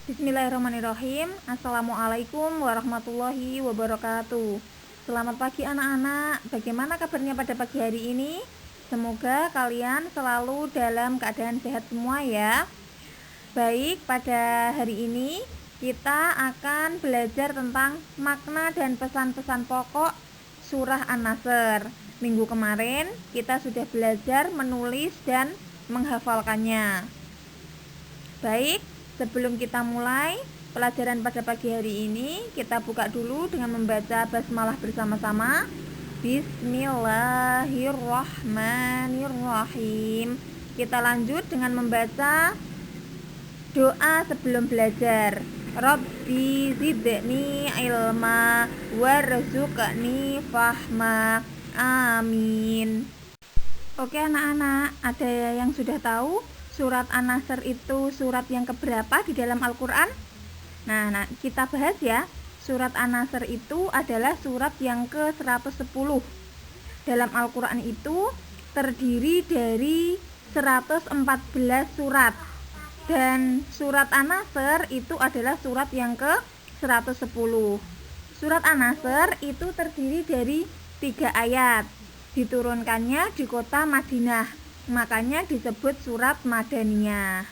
Bismillahirrahmanirrahim. Assalamualaikum warahmatullahi wabarakatuh. Selamat pagi anak-anak. Bagaimana kabarnya pada pagi hari ini? Semoga kalian selalu dalam keadaan sehat semua ya. Baik, pada hari ini kita akan belajar tentang makna dan pesan-pesan pokok surah An-Nasr. Minggu kemarin kita sudah belajar menulis dan menghafalkannya. Baik, sebelum kita mulai pelajaran pada pagi hari ini, kita buka dulu dengan membaca basmalah bersama-sama. Bismillahirrahmanirrahim. Kita lanjut dengan membaca doa sebelum belajar. Rabbi zidni ilma warzuqni fahma. Amin. Oke anak-anak, ada yang sudah tahu surat An-Nasr itu surat yang keberapa di dalam Al-Quran? Nah, kita bahas ya. Surat An-Nasr itu adalah surat yang ke-110. Dalam Al-Quran itu terdiri dari 114 surat. Dan surat An-Nasr itu adalah surat yang ke-110. Surat An-Nasr itu terdiri dari 3 ayat. Diturunkannya di kota Madinah. Makanya disebut surat Madaniyah.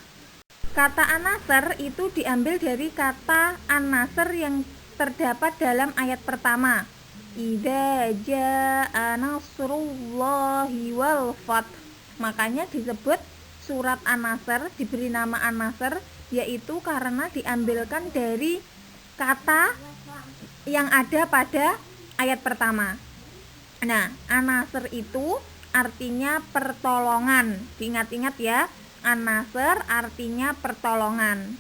Kata An-Nasr itu diambil dari kata An-Nasr yang terdapat dalam ayat pertama. Idza jaa nasrullahi wal fath. Makanya disebut surat An-Nasr, diberi nama An-Nasr, yaitu karena diambilkan dari kata yang ada pada ayat pertama. Nah, An-Nasr itu artinya pertolongan. Diingat-ingat ya, An-Nasr artinya pertolongan.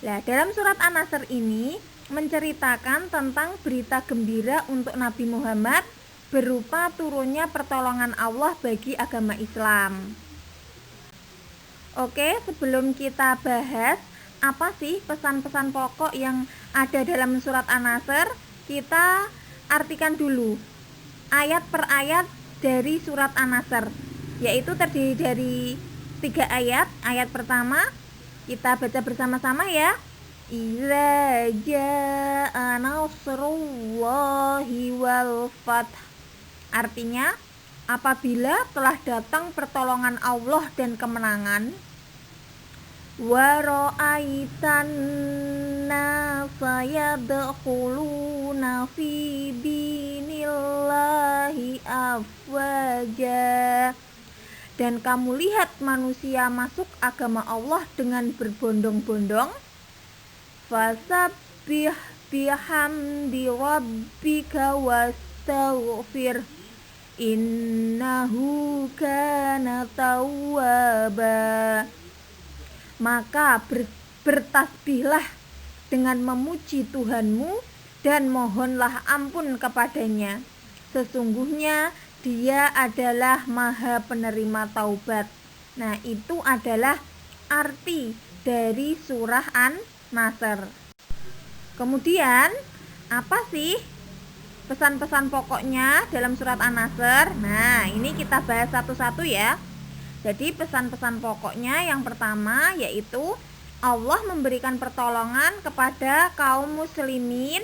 Nah, dalam surat An-Nasr ini menceritakan tentang berita gembira untuk Nabi Muhammad berupa turunnya pertolongan Allah bagi agama Islam. Oke, sebelum kita bahas apa sih pesan-pesan pokok yang ada dalam surat An-Nasr, kita artikan dulu ayat per ayat dari surat An-Nasr, yaitu terdiri dari 3 ayat. Ayat pertama kita baca bersama-sama ya. Idza jaa nasrullahi wal fath. Artinya, apabila telah datang pertolongan Allah dan kemenangan. Wa ra'aitan nasa yadkhuluna fi dinillahi afwaja. Dan kamu lihat manusia masuk agama Allah dengan berbondong-bondong. Fasabbih bihamdi rabbika wastaghfir innahu kana tawwaba. Maka bertasbihlah dengan memuji Tuhanmu dan mohonlah ampun kepadanya. Sesungguhnya Dia adalah Maha Penerima Taubat. Nah, itu adalah arti dari surah An-Nasr. Kemudian, apa sih pesan-pesan pokoknya dalam surat An-Nasr? Nah, ini kita bahas satu-satu ya. Jadi pesan-pesan pokoknya yang pertama yaitu Allah memberikan pertolongan kepada kaum muslimin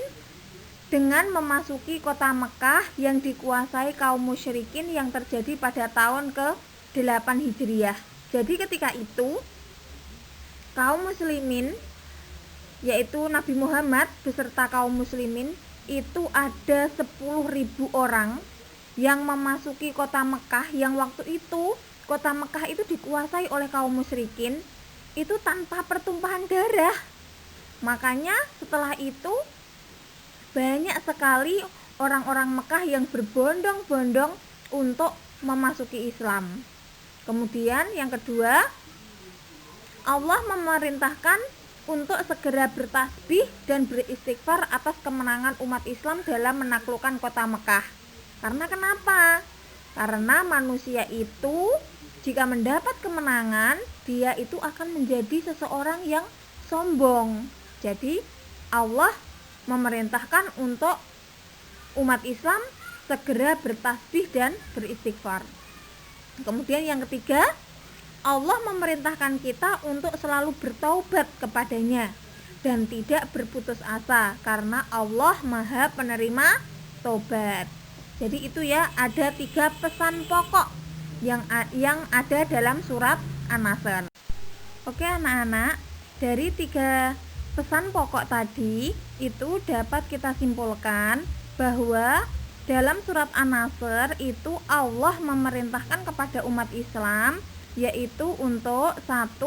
dengan memasuki kota Mekah yang dikuasai kaum musyrikin yang terjadi pada tahun ke-8 Hijriah. Jadi ketika itu kaum muslimin yaitu Nabi Muhammad beserta kaum muslimin itu ada 10.000 orang yang memasuki kota Mekah yang waktu itu kota Mekah itu dikuasai oleh kaum musyrikin itu tanpa pertumpahan darah. Makanya setelah itu banyak sekali orang-orang Mekah yang berbondong-bondong untuk memasuki Islam. Kemudian yang kedua, Allah memerintahkan untuk segera bertasbih dan beristighfar atas kemenangan umat Islam dalam menaklukkan kota Mekah. Karena kenapa? Karena manusia itu jika mendapat kemenangan, dia itu akan menjadi seseorang yang sombong. Jadi Allah memerintahkan untuk umat Islam segera bertasbih dan beristighfar. Kemudian yang ketiga, Allah memerintahkan kita untuk selalu bertaubat kepadanya dan tidak berputus asa karena Allah Maha Penerima tobat. Jadi itu ya, ada 3 pesan pokok yang ada dalam surat An-Nasr. Oke anak-anak, dari 3 pesan pokok tadi itu dapat kita simpulkan bahwa dalam surat An-Nasr itu Allah memerintahkan kepada umat Islam yaitu untuk 1.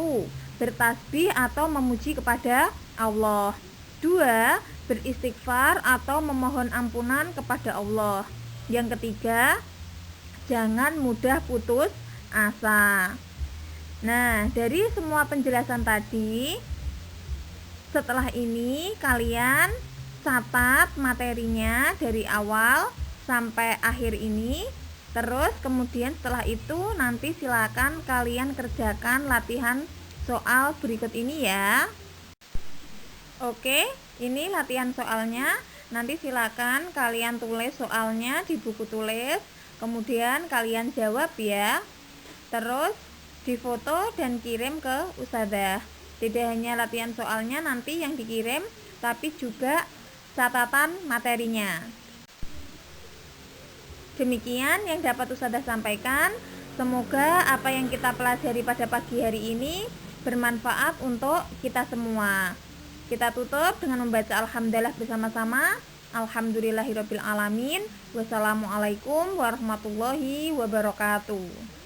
Bertasbih atau memuji kepada Allah. 2. Beristighfar atau memohon ampunan kepada Allah. Yang ketiga, jangan mudah putus asa. Nah, dari semua penjelasan tadi, setelah ini kalian catat materinya dari awal sampai akhir ini. Terus kemudian setelah itu nanti silakan kalian kerjakan latihan soal berikut ini ya. Oke, ini latihan soalnya. Nanti silakan kalian tulis soalnya di buku tulis. Kemudian kalian jawab ya. Terus difoto dan kirim ke Ustadzah. Tidak hanya latihan soalnya nanti yang dikirim, tapi juga catatan materinya. Demikian yang dapat Ustadzah sampaikan. Semoga apa yang kita pelajari pada pagi hari ini bermanfaat untuk kita semua. Kita tutup dengan membaca Alhamdulillah bersama-sama. Alhamdulillahirabbil alamin. Wassalamualaikum warahmatullahi wabarakatuh.